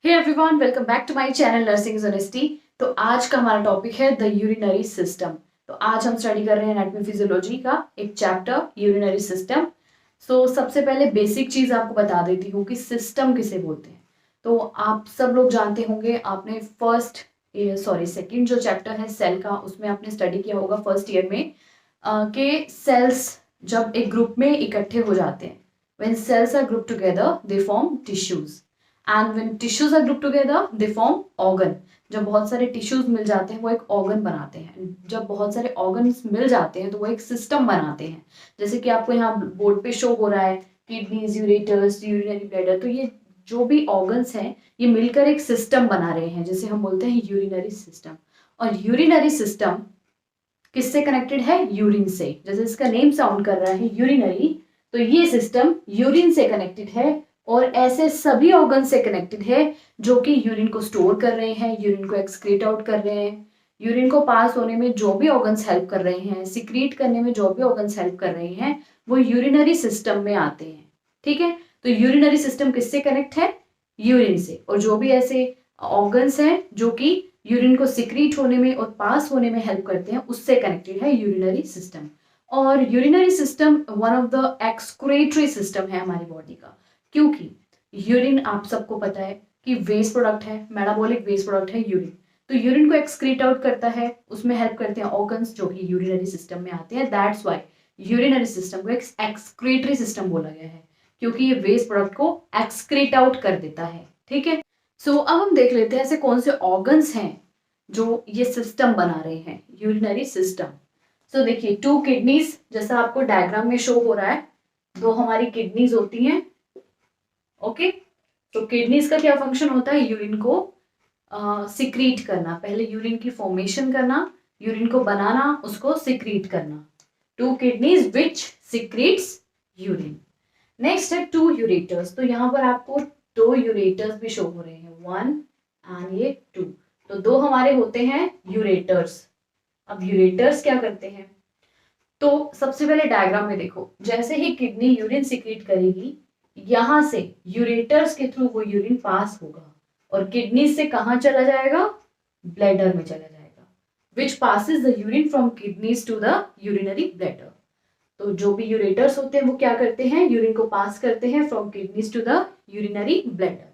Hey everyone, welcome back to my channel nursing honesty. तो आज का हमारा टॉपिक है द यूरिनरी सिस्टम। तो आज हम स्टडी कर रहे हैं एनाटॉमी फिजियोलॉजी का एक चैप्टर यूरिनरी सिस्टम। सबसे पहले बेसिक चीज आपको बता देती हूँ कि सिस्टम किसे बोलते हैं। तो आप सब लोग जानते होंगे, आपने सेकंड जो चैप्टर है सेल का, उसमें आपने स्टडी किया होगा फर्स्ट ईयर में कि सेल्स जब एक ग्रुप में इकट्ठे हो जाते हैं, when cells are group together they form tissues and when tissues are group together they form organ. जब बहुत सारे टिश्यूज मिल जाते हैं वो एक ऑर्गन बनाते हैं। जब बहुत सारे ऑर्गन्स मिल जाते हैं तो वो एक सिस्टम बनाते हैं। जैसे कि आपको यहाँ बोर्ड पे शो हो रहा है किडनीज, यूरेटर्स, यूरिनरी ब्लैडर। तो ये जो भी ऑर्गन्स हैं ये मिलकर एक सिस्टम बना रहे हैं, जिसे हम बोलते हैं यूरिनरी सिस्टम। और यूरिनरी सिस्टम किससे कनेक्टेड है? यूरिन से। जैसे इसका नेम साउंड कर रहा है यूरिनरी, तो ये सिस्टम यूरिन से कनेक्टेड है और ऐसे सभी ऑर्गन से कनेक्टेड है जो कि यूरिन को स्टोर कर रहे हैं, यूरिन को एक्सक्रीट आउट कर रहे हैं। यूरिन को पास होने में जो भी ऑर्गन्स हेल्प कर रहे हैं, सिक्रीट करने में जो भी ऑर्गन्स हेल्प कर रहे हैं, वो यूरिनरी सिस्टम में आते हैं। ठीक है, तो यूरिनरी सिस्टम किससे कनेक्ट है? यूरिन से। और जो भी ऐसे ऑर्गन्स हैं जो कि यूरिन को सिक्रीट होने में और पास होने में हेल्प करते हैं, उससे कनेक्टेड है यूरिनरी सिस्टम। और urinary system one of the excretory system है हमारी बॉडी का, क्योंकि यूरिन आप सबको पता है कि वेस्ट प्रोडक्ट है, मेटाबॉलिक वेस्ट प्रोडक्ट है यूरिन। तो यूरिन को एक्सक्रीट आउट करता है, उसमें हेल्प करते हैं ऑर्गन्स जो कि यूरिनरी सिस्टम में आते हैं। दैट्स व्हाई यूरिनरी सिस्टम को एक एक्सक्रीटरी सिस्टम बोला गया है, क्योंकि ये वेस्ट प्रोडक्ट को एक्सक्रीट आउट कर देता है। ठीक है, अब हम देख लेते हैं ऐसे कौन से ऑर्गन्स हैं जो ये सिस्टम बना रहे हैं, यूरिनरी सिस्टम। देखिए, 2 किडनीज, जैसा आपको डायग्राम में शो हो रहा है, 2 हमारी किडनीज होती हैं। ओके, तो किडनीज का क्या फंक्शन होता है? यूरिन को सिक्रीट करना, पहले यूरिन की फॉर्मेशन करना, यूरिन को बनाना, उसको सिक्रीट करना। 2 किडनीज विच सिक्रीट्स यूरिन। नेक्स्ट है 2 यूरेटर्स। तो यहाँ पर आपको 2 यूरेटर्स भी शो हो रहे हैं, 1 एंड ये 2। तो 2 हमारे होते हैं यूरेटर्स। अब यूरेटर्स क्या करते हैं? तो सबसे पहले डायग्राम में देखो, जैसे ही किडनी यूरिन सिक्रीट करेगी, यहां से यूरेटर्स के थ्रू वो यूरिन पास होगा और किडनी से कहां चला जाएगा? ब्लैडर में चला जाएगा, which passes the urine from kidneys to the urinary bladder. तो जो भी यूरेटर्स होते हैं वो क्या करते हैं? यूरिन को पास करते हैं from kidneys to the urinary bladder.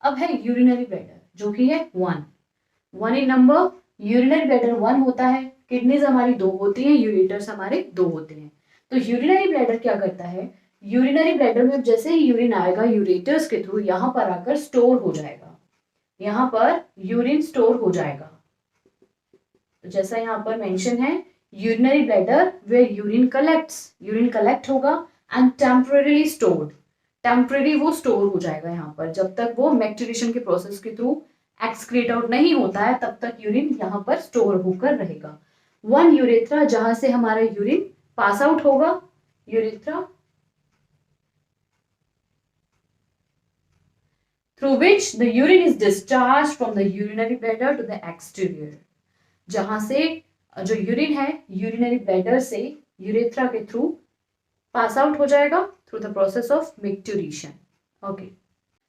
अब है यूरिनरी ब्लैडर जो कि है 1 इन नंबर। यूरिनरी ब्लैडर 1 होता है, किडनीज हमारी 2 होती हैं, यूरेटर्स हमारे 2 होते हैं। तो यूरिनरी ब्लैडर क्या करता है? यूरिनरी ब्लैडर में जैसे ही यूरिन आएगा यूरेटर्स के थ्रू, यहां पर आकर स्टोर हो जाएगा, यहां पर यूरिन स्टोर हो जाएगा। तो जैसा यहाँ पर मेंशन है, urinary bladder where urine collect होगा एंड टेम्परेरीली स्टोर्ड। टेम्परेरी वो स्टोर हो जाएगा यहाँ पर, जब तक वो मैक्चुरेशन के प्रोसेस के थ्रू एक्सक्रीट आउट नहीं होता है तब तक यूरिन यहाँ पर स्टोर होकर रहेगा। 1 यूरेथ्रा, जहां से हमारा यूरिन पास आउट होगा, urethra through which the urine is discharged from the urinary bladder to the exterior। जहां से जो यूरिन है यूरिनरी ब्लैडर से यूरेथ्रा के थ्रू पास आउट हो जाएगा through the process of micturition. Okay,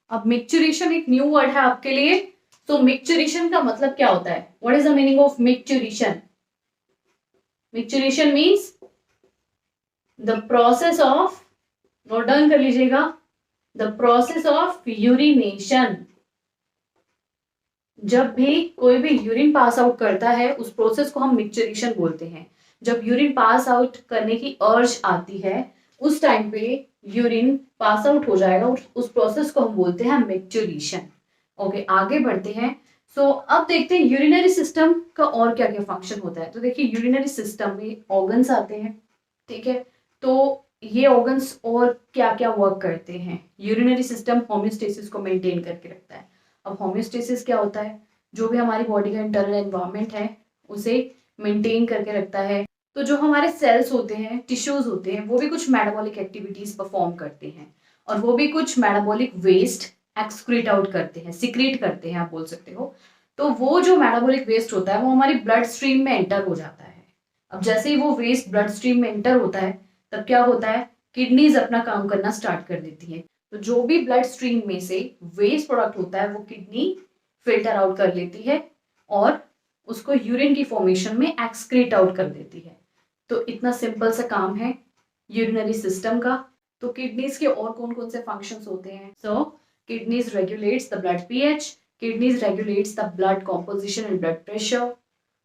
अब मिक्चुरेशन एक न्यू वर्ड है आपके लिए। मिक्चुरेशन का मतलब क्या होता है? What is the meaning of micturition? Micturition means the process of, note down कर लीजिएगा, द प्रोसेस ऑफ यूरिनेशन। जब भी कोई भी यूरिन पास आउट करता है उस प्रोसेस को हम मिक्चुरेशन बोलते हैं। जब यूरिन पास आउट करने की अर्ज आती है उस टाइम पे यूरिन पास आउट हो जाएगा, उस प्रोसेस को हम बोलते हैं मिक्चुरेशन। ओके, आगे बढ़ते हैं। अब देखते हैं यूरिनरी सिस्टम का और क्या क्या फंक्शन होता है। तो देखिए, यूरिनरी सिस्टम में ऑर्गन्स आते हैं। ठीक है, तो ये ऑर्गन्स और क्या क्या वर्क करते हैं? यूरिनरी सिस्टम होम्योस्टेसिस को मेंटेन करके रखता है। अब होम्योस्टेसिस क्या होता है? जो भी हमारी बॉडी का इंटरनल एनवायरनमेंट है उसे मेंटेन करके रखता है। तो जो हमारे सेल्स होते हैं, टिश्यूज होते हैं, वो भी कुछ मेटाबॉलिक एक्टिविटीज परफॉर्म करते हैं और वो भी कुछ मेटाबॉलिक वेस्ट एक्सक्रीट आउट करते हैं, सिक्रीट करते हैं आप बोल सकते हो। तो वो जो मेटाबॉलिक वेस्ट होता है वो हमारी ब्लड स्ट्रीम में एंटर हो जाता है। अब जैसे ही वो वेस्ट ब्लड स्ट्रीम में एंटर होता है तब क्या होता है? किडनीज अपना काम करना स्टार्ट कर देती है। तो जो भी ब्लड स्ट्रीम में से वेस्ट प्रोडक्ट होता है वो किडनी फिल्टर आउट कर लेती है और उसको यूरिन की फॉर्मेशन में एक्सक्रीट आउट कर देती है। तो इतना सिंपल सा काम है यूरिनरी सिस्टम का। तो किडनीज के और कौन कौन से फंक्शंस होते हैं? So kidneys regulates the blood pH, kidneys regulates the blood composition and blood pressure.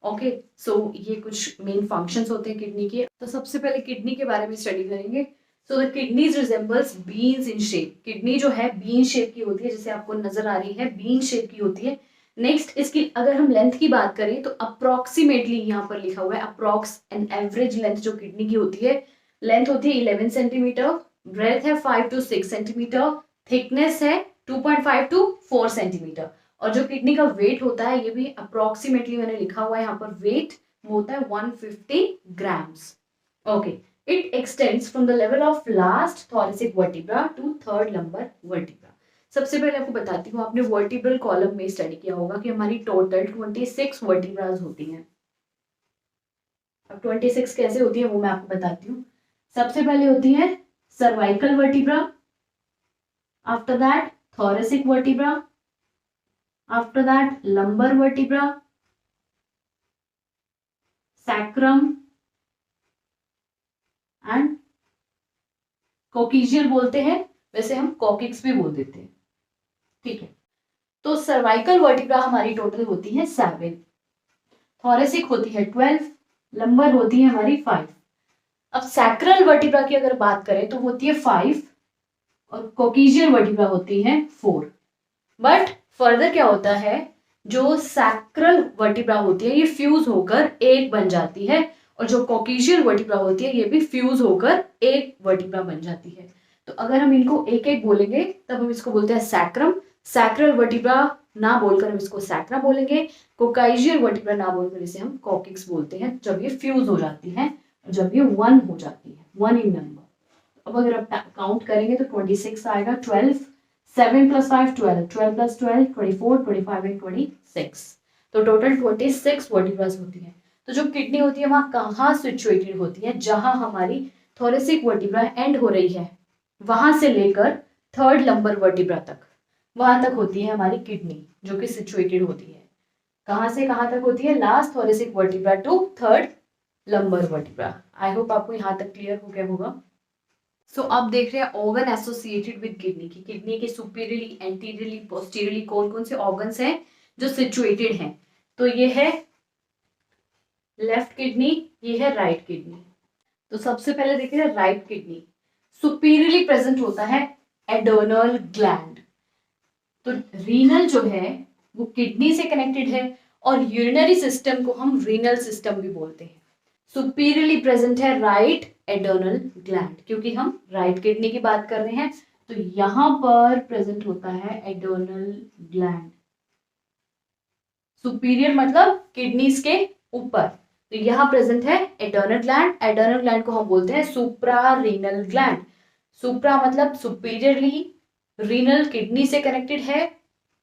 Okay, so ये कुछ मेन फंक्शंस होते हैं किडनी के। तो सबसे पहले किडनी के बारे में स्टडी करेंगे। So the kidneys resembles beans in shape. Kidney जो है बीन शेप की होती है, जैसे आपको नजर आ रही है बीन शेप की होती है। नेक्स्ट, इसकी अगर हम लेंथ की बात करें तो अप्रोक्सीमेटली यहाँ पर लिखा हुआ है अप्रोक्स एंड एवरेज लेंथ जो किडनी की होती है, लेंथ होती है 11 सेंटीमीटर, ब्रेथ है 5 to 6 सेंटीमीटर, थिकनेस है 2.5 to 4 सेंटीमीटर। और जो किडनी का वेट होता है ये भी अप्रोक्सीमेटली मैंने लिखा हुआ है यहाँ पर, वेट होता है 150 grams. Okay, it extends from the level of last thoracic vertebra to third lumbar vertebra. सबसे पहले आपको बताती हूँ, आपने वर्टिब्रल कॉलम में स्टडी किया होगा कि हमारी टोटल 26 वर्टिब्रास होती हैं। अब 26 कैसे होती है वो मैं आपको बताती हूँ। सबसे पहले होती है cervical vertebra, after that thoracic vertebra, after that lumbar vertebra, sacrum and coccygeal बोलते हैं, वैसे हम कॉकिक्स भी बोल देते हैं। ठीक है, तो सर्वाइकल वर्टिब्रा हमारी टोटल होती है 7, थोरेसिक होती है 12, लंबर होती है हमारी 5। अब सैक्रल वर्टिब्रा की अगर बात करें तो होती है 5 और कोकिजियल वर्टिब्रा होती है 4। बट फर्दर क्या होता है, जो सैक्रल वर्टिब्रा होती है ये फ्यूज होकर एक बन जाती है और जो कोकिजियल वर्टिब्रा होती है ये भी फ्यूज होकर एक वर्टिब्रा बन जाती है। तो अगर हम इनको एक एक बोलेंगे तब हम इसको बोलते हैं सैक्रम। सैक्रल वर्टिब्रा ना बोलकर हम इसको सैक्रा बोलेंगे। कोकाइजियल वर्टिब्रा ना बोलकर इसे हम कॉकिक्स बोलते हैं जब ये फ्यूज हो जाती है, जब ये 1 हो जाती है, 1 इन नंबर। अब अगर आप काउंट करेंगे तो 26 आएगा, 12, 7 + 5 12, 12 + 12 24, 25 एंड 26। तो टोटल 26 वर्टिब्रास होती है। तो जो किडनी होती है वहां कहाँ सिचुएटेड होती है? जहां हमारी थोरेसिक वर्टिब्रा एंड हो रही है वहां से लेकर थर्ड लंबर वर्टिब्रा तक, वहां तक होती है हमारी किडनी जो कि सिचुएटेड होती है। कहां से कहां तक होती है? Last thoracic vertebra to third lumbar vertebra. I hope आपको यहाँ तक क्लियर हो गया होगा। सो आप देख रहे हैं ऑर्गन एसोसिएटेड विद किडनी की, किडनी के सुपीरियरली, एंटीरियरली, पोस्टीरियरली कौन कौन से ऑर्गन्स हैं जो सिचुएटेड हैं। तो ये है लेफ्ट किडनी, ये है राइट किडनी। तो सबसे पहले देखिए राइट किडनी, सुपीरियरली प्रेजेंट होता है एडर्नल ग्लैंड। तो रीनल जो है वो किडनी से कनेक्टेड है और यूरिनरी सिस्टम को हम रीनल सिस्टम भी बोलते हैं। सुपीरियरली प्रेजेंट है राइट एडर्नल ग्लैंड, क्योंकि हम राइट किडनी की बात कर रहे हैं तो यहां पर प्रेजेंट होता है एडर्नल ग्लैंड। सुपीरियर मतलब किडनीज के ऊपर, तो यहां प्रेजेंट है एडर्नल ग्लैंड। एडर्नल ग्लैंड को हम बोलते हैं सुप्रा रीनल ग्लैंड। सुप्रा मतलब सुपीरियरली, रीनल किडनी से कनेक्टेड है,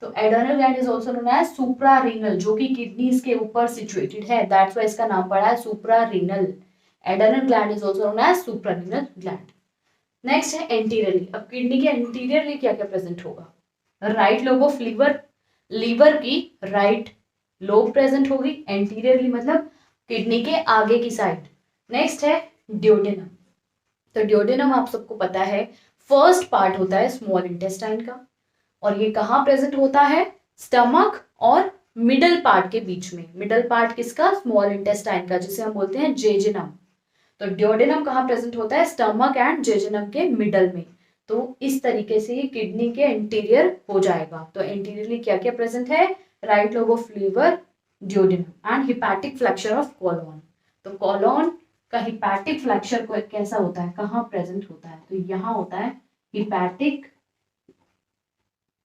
तो adrenal gland is also known as supra renal, जो कि किडनीज के ऊपर सिचुएटेड है, दैट्स व्हाई इसका नाम पड़ा है supra renal. Adrenal gland is also known as supra renal gland. Next है एंटीरियरली। अब किडनी के एंटीरियरली क्या क्या प्रेजेंट होगा? Right lobe of liver, liver की राइट लोब प्रेजेंट होगी एंटीरियरली, मतलब किडनी के आगे की साइड। नेक्स्ट है ड्यूडेनम। तो ड्यूडेनम आप सबको पता है फर्स्ट पार्ट होता है स्मॉल इंटेस्टाइन का, और ये कहाँ प्रेजेंट होता है? स्टमक और मिडल पार्ट के बीच में। मिडल पार्ट किसका? स्मॉल इंटेस्टाइन का, जिसे हम बोलते हैं जेजिनम। तो ड्यूडेनम कहाँ प्रेजेंट होता है? स्टमक एंड जेजिनम के मिडल में। तो इस तरीके से ये किडनी के इंटीरियर हो जाएगा। तो इंटीरियरली क्या क्या प्रेजेंट है? Right lobe of liver, duodenum and hepatic flexure of colon. तो कोलोन का हिपैटिक फ्लैक्चर कैसा होता है, कहाँ प्रेजेंट होता है? तो यहाँ होता है हिपैटिक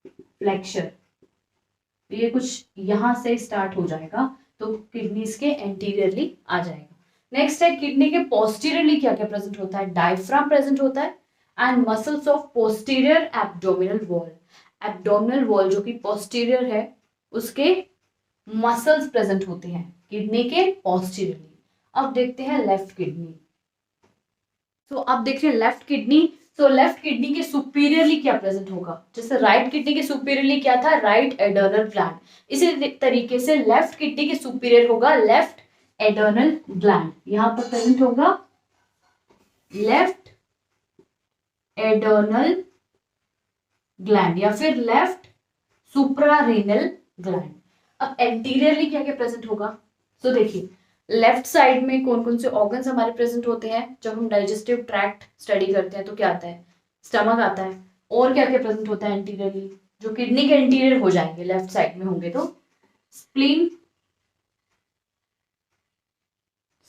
फ्लैक्चर। तो ये कुछ यहां से स्टार्ट हो जाएगा, तो किडनीज के एंटीरियरली आ जाएगा। नेक्स्ट है किडनी के पोस्टीरियरली क्या क्या प्रेजेंट होता है? डायफ्राम प्रेजेंट होता है and muscles of posterior abdominal wall. Abdominal wall जो कि पोस्टीरियर है उसके मसल्स प्रेजेंट होते हैं किडनी के पोस्टीरियरली। अब देखते हैं लेफ्ट किडनी। तो अब देख रहे हैं left kidney. So left kidney के सुपीरियरली क्या प्रेजेंट होगा, जैसे राइट किडनी के सुपीरियरली क्या था, राइट एडर्नल ग्लैंड, इसी तरीके से लेफ्ट किडनी के सुपीरियर होगा लेफ्ट एडर्नल ग्लैंड, यहां पर प्रेजेंट होगा लेफ्ट एडर्नल ग्लैंड या फिर लेफ्ट सुप्रारेनल ग्लैंड। अब एंटीरियरली क्या क्या प्रेजेंट होगा, तो देखिए लेफ्ट साइड में कौन कौन से ऑर्गन्स हमारे प्रेजेंट होते हैं, जब हम डाइजेस्टिव ट्रैक्ट स्टडी करते हैं तो क्या आता है, स्टमक आता है, और क्या क्या प्रेजेंट होता है एंटीरियरली, जो किडनी के एंटीरियर हो जाएंगे लेफ्ट साइड में होंगे, तो स्प्लीन,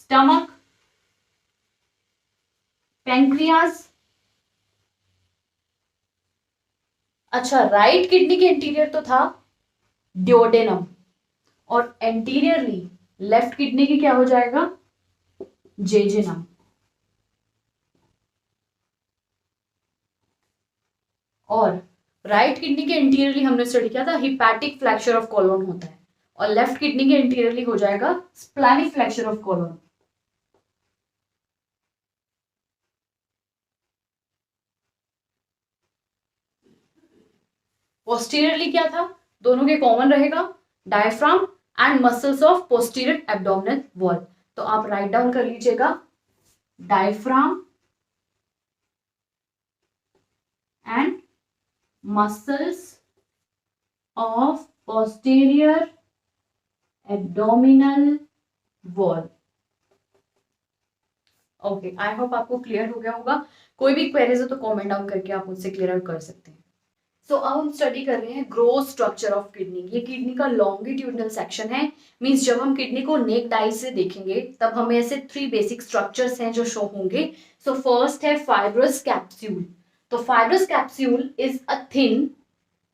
स्टमक, पैंक्रियाज। अच्छा, राइट किडनी के इंटीरियर तो था ड्योडेनम, और एंटीरियरली लेफ्ट किडनी की क्या हो जाएगा, जेजेनम। और राइट किडनी के इंटीरियरली हमने स्टडी किया था हिपैटिक फ्लैक्चर ऑफ कोलोन होता है, और लेफ्ट किडनी के इंटीरियरली हो जाएगा स्प्लैनिक फ्लैक्चर ऑफ कोलोन। पोस्टीरियरली क्या था, दोनों के कॉमन रहेगा diaphragm and muscles of posterior abdominal wall. तो आप राइट डाउन कर लीजिएगा, diaphragm and muscles of posterior abdominal wall. Okay, I hope आपको क्लियर हो गया होगा। कोई भी क्वेरीज हो तो कमेंट डाउन करके आप मुझसे क्लियर आउट कर सकते हैं। सो अब हम स्टडी कर रहे हैं ग्रोथ स्ट्रक्चर ऑफ किडनी। ये किडनी का लॉन्गिट्यूडनल सेक्शन है, मींस जब हम किडनी को नेक्ड आई से देखेंगे तब हमें ऐसे 3 बेसिक स्ट्रक्चर्स हैं जो शो होंगे। सो फर्स्ट है फाइब्रस कैप्सूल। तो fibrous capsule is a thin,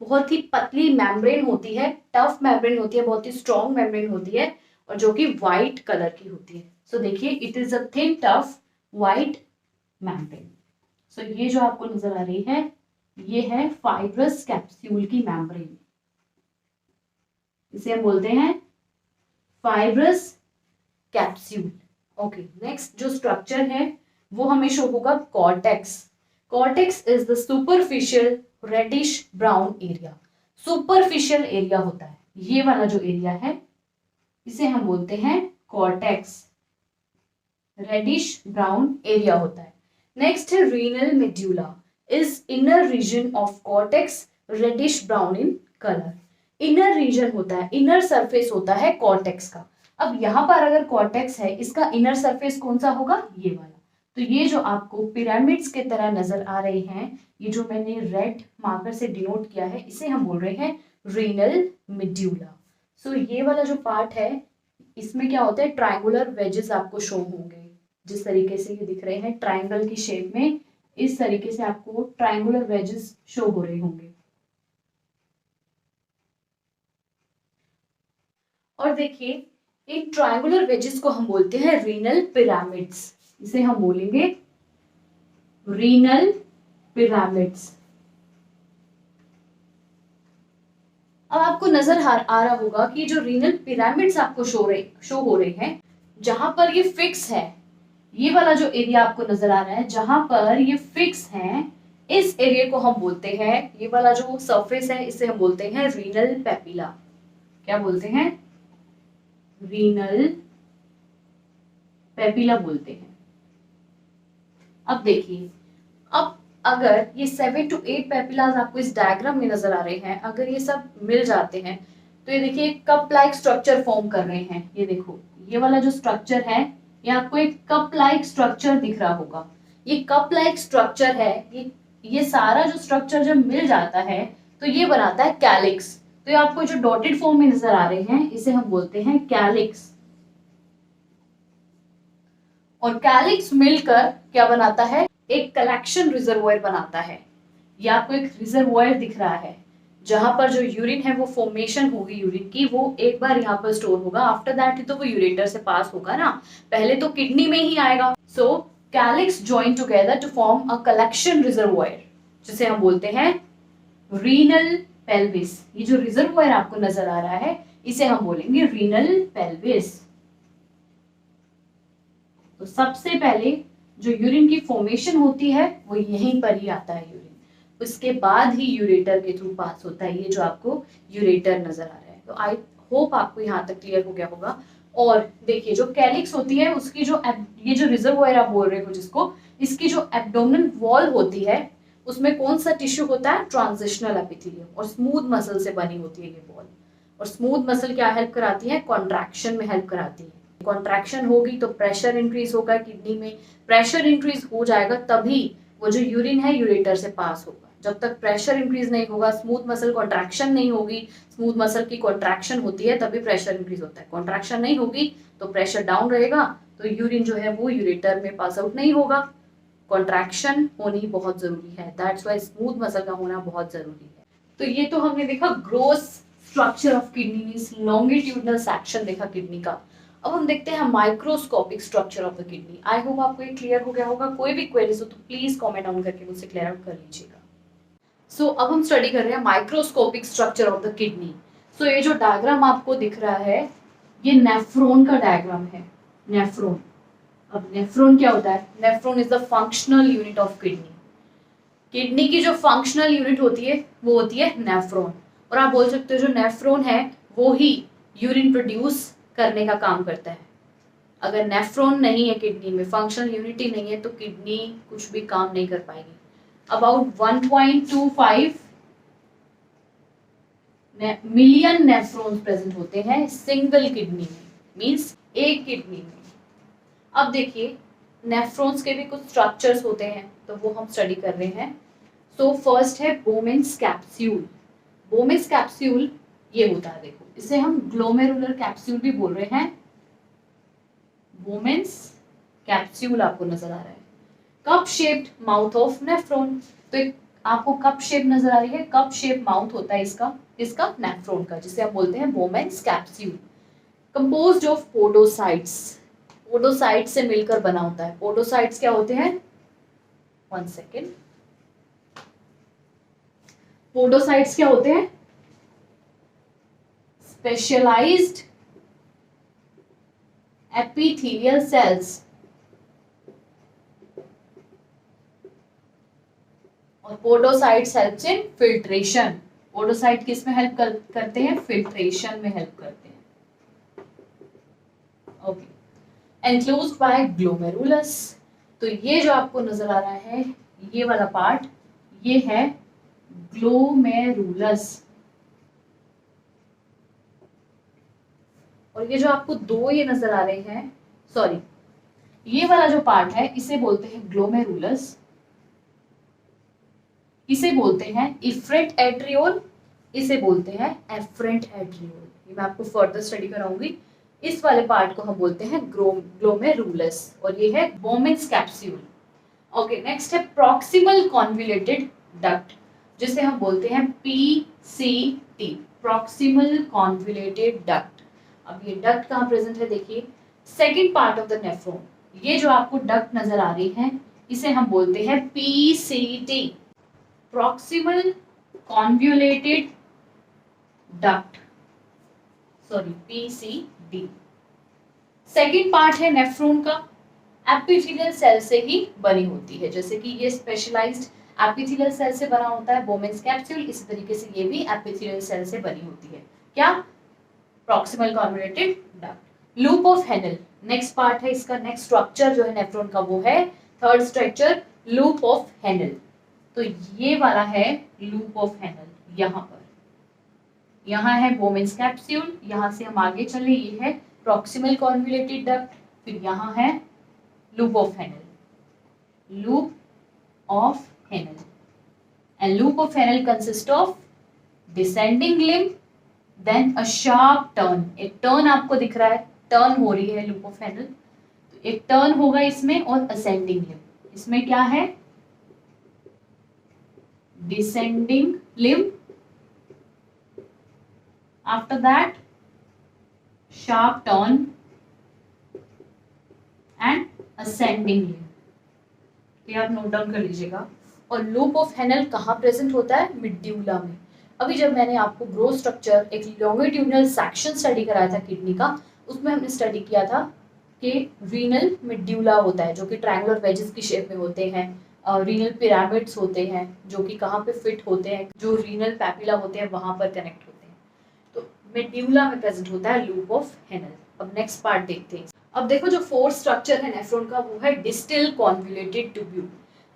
बहुत ही पतली मेम्ब्रेन होती है, टफ मेम्ब्रेन होती है, बहुत ही स्ट्रॉन्ग मेम्ब्रेन होती है, और जो कि व्हाइट कलर की होती है। सो देखिए, it is a thin tough white membrane. So ये जो आपको नजर आ रही है ये है फाइब्रस कैप्सूल की मेम्ब्रेन, इसे हम बोलते हैं फाइब्रस कैप्सूल। ओके, नेक्स्ट जो स्ट्रक्चर है वो हमें शो होगा cortex. Cortex is the superficial reddish brown area. Superficial area होता है ये वाला जो एरिया है, इसे हम बोलते हैं कॉर्टेक्स, रेडिश ब्राउन एरिया होता है। नेक्स्ट है renal medulla, is inner region of cortex, reddish brown in colour. Inner region होता है, इनर सरफेस होता है कॉर्टेक्स का। अब यहां पर अगर कॉर्टेक्स है, इसका इनर सरफेस कौन सा होगा, ये वाला। तो ये जो आपको पिरामिड्स के तरह नजर आ रहे हैं, ये जो मैंने रेड मार्कर से डिनोट किया है, इसे हम बोल रहे हैं रीनल मेड्यूला। सो ये वाला जो पार्ट है, इसमें क्या होता है, ट्रायंगुलर वेजेस आपको शो होंगे, जिस तरीके से ये दिख रहे हैं ट्रायंगल की शेप में, इस तरीके से आपको ट्रायंगुलर वेजेस शो हो रहे होंगे। और देखिए, इन ट्रायंगुलर वेजेस को हम बोलते हैं रीनल पिरामिड्स, इसे हम बोलेंगे रीनल पिरामिड्स। अब आपको नजर आ रहा होगा कि जो रीनल पिरामिड्स आपको शो हो रहे हैं, जहां पर ये फिक्स है, ये वाला जो एरिया आपको नजर आ रहा है जहां पर ये फिक्स है, इस एरिया को हम बोलते हैं, ये वाला जो सरफेस है इसे हम बोलते हैं रीनल पेपिला। क्या बोलते हैं, रीनल पेपिला बोलते हैं। अब देखिए, अब अगर ये 7 to 8 पेपिलास आपको इस डायग्राम में नजर आ रहे हैं, अगर ये सब मिल जाते हैं तो ये देखिए कप लाइक स्ट्रक्चर फॉर्म कर रहे हैं। ये देखो, ये वाला जो स्ट्रक्चर है, ये आपको एक कप लाइक स्ट्रक्चर दिख रहा होगा। ये कप लाइक स्ट्रक्चर है, ये सारा जो स्ट्रक्चर जब मिल जाता है तो ये बनाता है कैलिक्स। तो ये आपको जो डॉटेड फॉर्म में नजर आ रहे हैं, इसे हम बोलते हैं कैलिक्स। और कैलिक्स मिलकर क्या बनाता है, एक कलेक्शन रिजर्वोयर बनाता है। ये आपको एक रिजर्वोयर दिख रहा है, जहां पर जो यूरिन है वो फॉर्मेशन होगी यूरिन की, वो एक बार यहाँ पर स्टोर होगा, आफ्टर दैट ही तो वो यूरेटर से पास होगा ना, पहले तो किडनी में ही आएगा। So calyx join together to form a collection reservoir, जिसे हम बोलते हैं रीनल पेल्विस। ये जो रिजर्वोयर आपको नजर आ रहा है, इसे हम बोलेंगे रीनल पेल्विस। तो सबसे पहले जो यूरिन की फॉर्मेशन होती है वो यहीं पर ही आता है यूरिन, उसके बाद ही यूरेटर के थ्रू पास होता है। ये जो आपको यूरेटर नजर आ रहा है, तो आई होप आपको यहाँ तक क्लियर हो गया होगा। और देखिए जो कैलिक्स होती है उसकी जो ये जो रिजर्वोयर आप बोल रहे हो जिसको, इसकी जो एब्डोमिनल वॉल होती है उसमें कौन सा टिश्यू होता है, ट्रांजिशनल एपिथेलियम, और स्मूथ मसल से बनी होती है ये वॉल। और स्मूथ मसल क्या हेल्प कराती है, कॉन्ट्रैक्शन में हेल्प कराती है। कॉन्ट्रैक्शन होगी तो प्रेशर इंक्रीज होगा किडनी में, प्रेशर इंक्रीज हो जाएगा तभी वो जो यूरिन है यूरेटर से पास होगा। जब तक प्रेशर इंक्रीज नहीं होगा, स्मूथ मसल कॉन्ट्रैक्शन नहीं होगी, स्मूथ मसल की कॉन्ट्रैक्शन होती है तभी प्रेशर इंक्रीज होता है, कॉन्ट्रैक्शन नहीं होगी तो प्रेशर डाउन रहेगा, तो यूरिन जो है वो यूरेटर में पास आउट नहीं होगा। कॉन्ट्रैक्शन होनी बहुत जरूरी है, दैट्स व्हाई स्मूथ मसल का होना बहुत जरूरी है। तो ये तो हमने देखा gross structure of kidney, means longitudinal section देखा किडनी का। अब हम देखते हैं microscopic structure of the kidney. I hope आपको ये क्लियर हो गया होगा। कोई भी क्वेरीज हो तो प्लीज कमेंट डाउन करके मुझसे क्लियर आउट कर लीजिएगा। सो अब हम स्टडी कर रहे हैं microscopic structure of the kidney. So ये जो डायग्राम आपको दिख रहा है ये नेफ्रॉन का डायग्राम है, नेफ्रॉन। अब नेफ्रॉन क्या होता है, nephron is the functional unit of kidney. Kidney की जो फंक्शनल यूनिट होती है वो होती है नेफ्रॉन, और आप बोल सकते हो जो नेफ्रॉन है वो ही यूरिन प्रोड्यूस करने का काम करता है। अगर नेफ्रॉन नहीं है किडनी में, फंक्शनल यूनिट ही नहीं है, तो किडनी कुछ भी काम नहीं कर पाएगी। अबाउट 1.25 मिलियन नेफ्रॉन्स प्रेजेंट होते हैं सिंगल किडनी में, मींस एक किडनी में। अब देखिए नेफ्रॉन्स के भी कुछ स्ट्रक्चर्स होते हैं तो वो हम स्टडी कर रहे हैं। सो फर्स्ट है बोमेन्स कैप्सूल। बोमेन्स कैप्सूल ये होता है, देखो इसे हम ग्लोमेरुलर कैप्सूल भी बोल रहे हैं। बोमेन्स कैप्सूल आपको नजर आ रहा है, cup shaped mouth of nephron. तो एक आपको कप शेप नजर आ रही है, कप शेप माउथ होता है इसका नेफ्रॉन का, जिसे हम बोलते हैं Bowman's capsule. Composed of podocytes, podocyte से मिलकर बना होता है। पोडोसाइट्स क्या होते हैं, 1 सेकेंड, पोडोसाइट्स क्या होते हैं, स्पेशलाइज्ड एपिथेलियल सेल्स। और podocytes helps in filtration. Podocyte किस में हेल्प करते हैं, फिल्ट्रेशन में हेल्प करते हैं। Okay, enclosed bye glomerulus. तो ये जो आपको नजर आ रहा है ये वाला पार्ट, ये है ग्लोमेरुलस। और ये जो आपको दो ये नजर आ रहे हैं, सॉरी, ये वाला जो पार्ट है इसे बोलते हैं ग्लोमेरुलस, इसे बोलते हैं इफ्रेंट एट्रियोल, इसे बोलते हैं एफरेंट एट्रियोल। ये मैं आपको फर्दर स्टडी कराऊंगी। इस वाले पार्ट को हम बोलते हैं ग्लोमेरुलस, और ये है बोमेन्स कैप्सूल। ओके, नेक्स्ट है प्रॉक्सिमल कॉन्वोल्यूटेड डक्ट, जिसे हम बोलते हैं PCT, प्रॉक्सिमल कॉन्वोल्यूटेड डक्ट। अब ये डक्ट कहाँ प्रेजेंट है, देखिए second part of the nephron, ये जो आपको डक्ट नजर आ रही है इसे हम बोलते हैं PCT, proximal convoluted duct, sorry PCD। Second part है नेफ्रॉन का, एपिथेलियल सेल से ही बनी होती है। जैसे कि ये स्पेशलाइज्ड एपिथेलियल सेल से बना होता है बोमेन्स कैप्सूल, इसी तरीके से ये भी एपिथेलियल सेल से बनी होती है। क्या, proximal convoluted duct. Loop of Henle next part है इसका, नेक्स्ट स्ट्रक्चर जो है नेफ्रॉन का वो है third structure, loop of Henle. तो ये वाला है लूप ऑफ हेनल, यहाँ पर, यहाँ है बोमेन्स कैप्सूल, यहाँ से हम आगे चले, ये है प्रॉक्सिमल कॉन्वोल्यूटेड डक्ट, फिर यहाँ है loop of Henle, loop of Henle. And loop of Henle consist of descending limb, then a sharp turn, एक टर्न आपको दिख रहा है, टर्न हो रही है लूप ऑफ हेनल, तो एक टर्न होगा इसमें, और असेंडिंग लिम्ब, इसमें क्या है, descending limb, after that sharp turn and ascending limb. ये आप नोट डाउन कर लीजिएगा। और लूप ऑफ हेनल कहाँ प्रेजेंट होता है, मिड्यूला में। अभी जब मैंने आपको ग्रोथ स्ट्रक्चर, एक लॉन्गिट्यूडनल सेक्शन स्टडी कराया था किडनी का, उसमें हमने स्टडी किया था कि रीनल मेड्यूला होता है जो कि ट्रायंगुलर वेजेस की शेप में होते हैं, रीनल पिरामिड्स होते हैं जो कि कहाँ पे फिट होते हैं, जो रीनल पैपिला होते हैं वहां पर कनेक्ट होते हैं। तो मेड्यूला में प्रेजेंट होता है लूप ऑफ हेनल। अब नेक्स्ट पार्ट देखते हैं। अब देखो जो फोर्थ स्ट्रक्चर है नेफ्रॉन का वो है डिस्टल कॉन्वोल्यूटेड ट्यूब्यूल।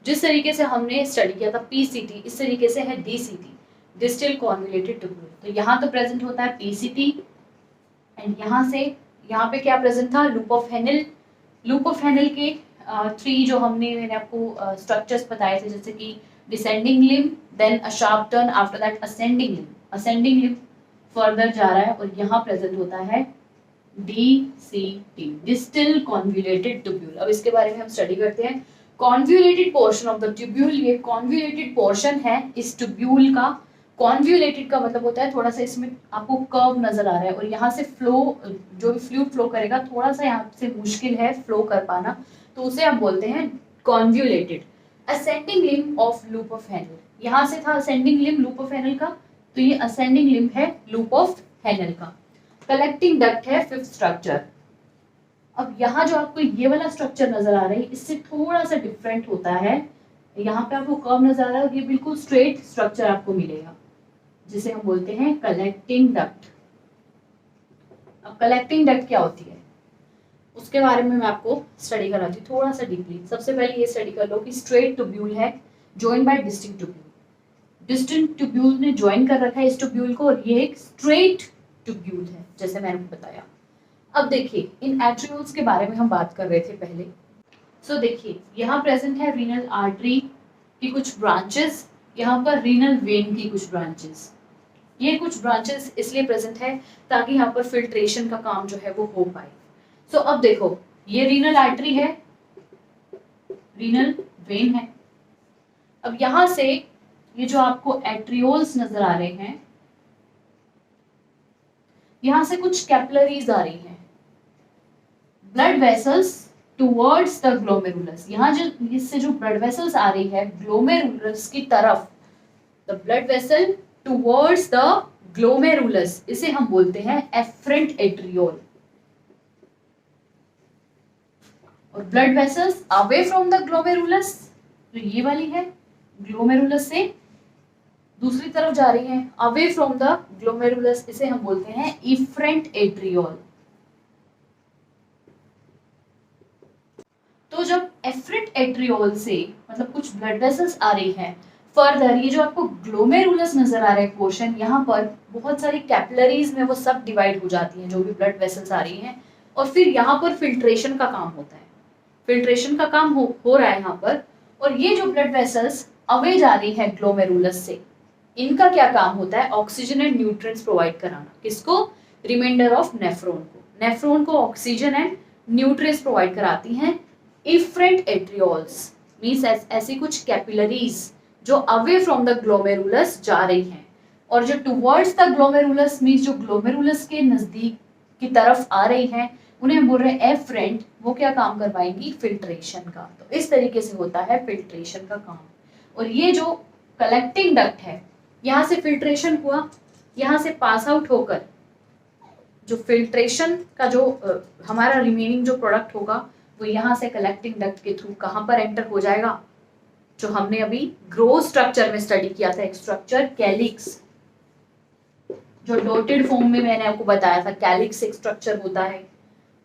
जिस तरीके से हमने स्टडी किया था पीसीटी, इस तरीके से है डीसीटी, डिस्टल कॉन्वोल्यूटेड ट्यूब्यूल। तो यहाँ तो प्रेजेंट होता है पीसीटी एंड यहाँ पे क्या प्रेजेंट था, loop of Henle. Loop of Henle के थ्री जो मैंने आपको स्ट्रक्चर्स बताए थे, जैसे कि descending limb, then a sharp turn, after that ascending limb. Ascending limb further जा रहा है और यहाँ प्रेजेंट होता है DCT, डिस्टल कॉन्वोल्यूटेड ट्यूब्यूल। अब इसके बारे में हम स्टडी करते हैं। Convoluted portion of the tubule, ये कॉन्वोल्यूटेड पोर्शन है इस ट्यूब्यूल का। कॉन्वोल्यूटेड का मतलब होता है थोड़ा सा इसमें आपको कर्व नजर आ रहा है और यहाँ से फ्लो, जो भी फ्लूइड फ्लो करेगा थोड़ा सा यहाँ से मुश्किल है फ्लो कर पाना, तो उसे हम बोलते हैं convoluted. Ascending limb of loop of Henle, यहाँ से था ascending limb loop of Henle का, तो ये असेंडिंग लिम्ब है लूप ऑफ हेनल का। कलेक्टिंग डक्ट है फिफ्थ स्ट्रक्चर। अब यहाँ जो आपको ये वाला स्ट्रक्चर नजर आ रहा है इससे थोड़ा सा डिफरेंट होता है। यहाँ पे आपको कर्व नजर आ रहा है और ये बिल्कुल स्ट्रेट स्ट्रक्चर आपको मिलेगा जिसे हम बोलते हैं कलेक्टिंग डक्ट। अब कलेक्टिंग डक्ट क्या होती है उसके बारे में मैं आपको स्टडी कराती हूँ थोड़ा सा डीपली। सबसे पहले ये स्टडी कर लो कि स्ट्रेट ट्यूब्यूल है join by distinct tubule. Distinct tubule ने ज्वाइन कर रखा है इस ट्यूब्यूल को और ये एक स्ट्रेट ट्यूब्यूल है जैसे मैंने बताया। अब देखिए इन एट्रियोल्स के बारे में हम बात कर रहे थे पहले। सो देखिए यहाँ प्रेजेंट है रीनल आर्टरी की कुछ ब्रांचेस, यहाँ पर रीनल वेन की कुछ ब्रांचेस। ये कुछ ब्रांचेस इसलिए प्रेजेंट है ताकि यहाँ पर फिल्ट्रेशन का काम जो है वो हो पाए। सो अब देखो ये रीनल आर्टरी है, रीनल वेन है। अब यहाँ से ये जो आपको एट्रियोल्स नजर आ रहे हैं, यहाँ से कुछ कैपिलरीज आ रही हैं, blood vessels towards the glomerulus. यहाँ जो इससे जो ब्लड वेसल्स आ रही है ग्लोमेरुलस की तरफ, the blood vessel towards the glomerulus, इसे हम बोलते हैं एफरेंट एट्रियोल। और blood vessels away from the glomerulus, तो ये वाली है ग्लोमेरुलस से दूसरी तरफ जा रही है अवे फ्रॉम द ग्लोमेरुलस, इसे हम बोलते हैं इफरेंट एट्रियोल। तो जब एफरेंट एट्रियोल से मतलब कुछ ब्लड वेसल्स आ रही हैं, फर्दर ये जो आपको ग्लोमेरुलस नजर आ रहा है पोर्शन, यहाँ पर बहुत सारी कैपिलरीज में वो सब डिवाइड हो जाती हैं जो भी ब्लड वेसल्स आ रही हैं, और फिर यहाँ पर फिल्ट्रेशन का काम होता है। फिल्ट्रेशन का काम हो रहा है यहाँ पर। और ये जो ब्लड वेसल्स अवे जा रही है ग्लोमेरुलस से, इनका क्या काम होता है, ऑक्सीजन एंड न्यूट्रिएंट्स प्रोवाइड कराना। किसको, रिमाइंडर ऑफ नेफ्रॉन को। नेफ्रॉन को ऑक्सीजन एंड न्यूट्रिएंट्स प्रोवाइड कराती हैं इफरेंट एट्रियोल्स, मींस ऐसी कुछ कैपिलरीज जो अवे फ्रॉम द ग्लोमेरुलस जा रही हैं, और जो टुवर्ड्स द ग्लोमेरुलस मींस जो ग्लोमेरुलस के नजदीक की तरफ आ रही हैं, उन्हें हम बोल रहे हैं एफरेंट। वो क्या काम कर पाएंगी, फिल्ट्रेशन का। तो इस तरीके से होता है फिल्ट्रेशन का काम। और ये जो कलेक्टिंग डक्ट है, यहाँ से फिल्ट्रेशन हुआ, यहाँ से पास आउट होकर जो फिल्ट्रेशन का जो हमारा रिमेनिंग जो प्रोडक्ट होगा वो यहाँ से कलेक्टिंग डक्ट के थ्रू कहाँ पर एंटर हो जाएगा, जो हमने अभी ग्रोथ स्ट्रक्चर में स्टडी किया था, एक स्ट्रक्चर कैलिक्स, जो डॉटेड फॉर्म में मैंने आपको बताया था। कैलिक्स एक स्ट्रक्चर होता है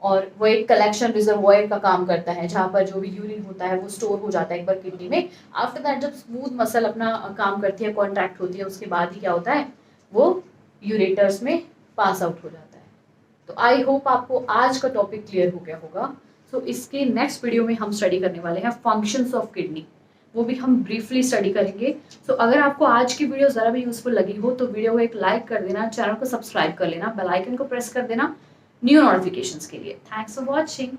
और वो एक कलेक्शन रिजर्वॉयर का काम करता है, जहाँ पर जो भी यूरिन होता है वो स्टोर हो जाता है एक बार किडनी में। आफ्टर दैट जब स्मूथ मसल अपना काम करती है, कॉन्ट्रैक्ट होती है, उसके बाद ही क्या होता है, वो यूरेटर्स में पास आउट हो जाता है। तो आई होप आपको आज का टॉपिक क्लियर हो गया होगा। सो इसके नेक्स्ट वीडियो में हम स्टडी करने वाले हैं फंक्शंस ऑफ किडनी, वो भी हम ब्रीफली स्टडी करेंगे। सो अगर आपको आज की वीडियो ज़रा भी यूजफुल लगी हो तो वीडियो को एक लाइक कर देना, चैनल को सब्सक्राइब कर लेना, बेल आइकन को प्रेस कर देना न्यू नोटिफिकेशंस के लिए। Thanks for watching.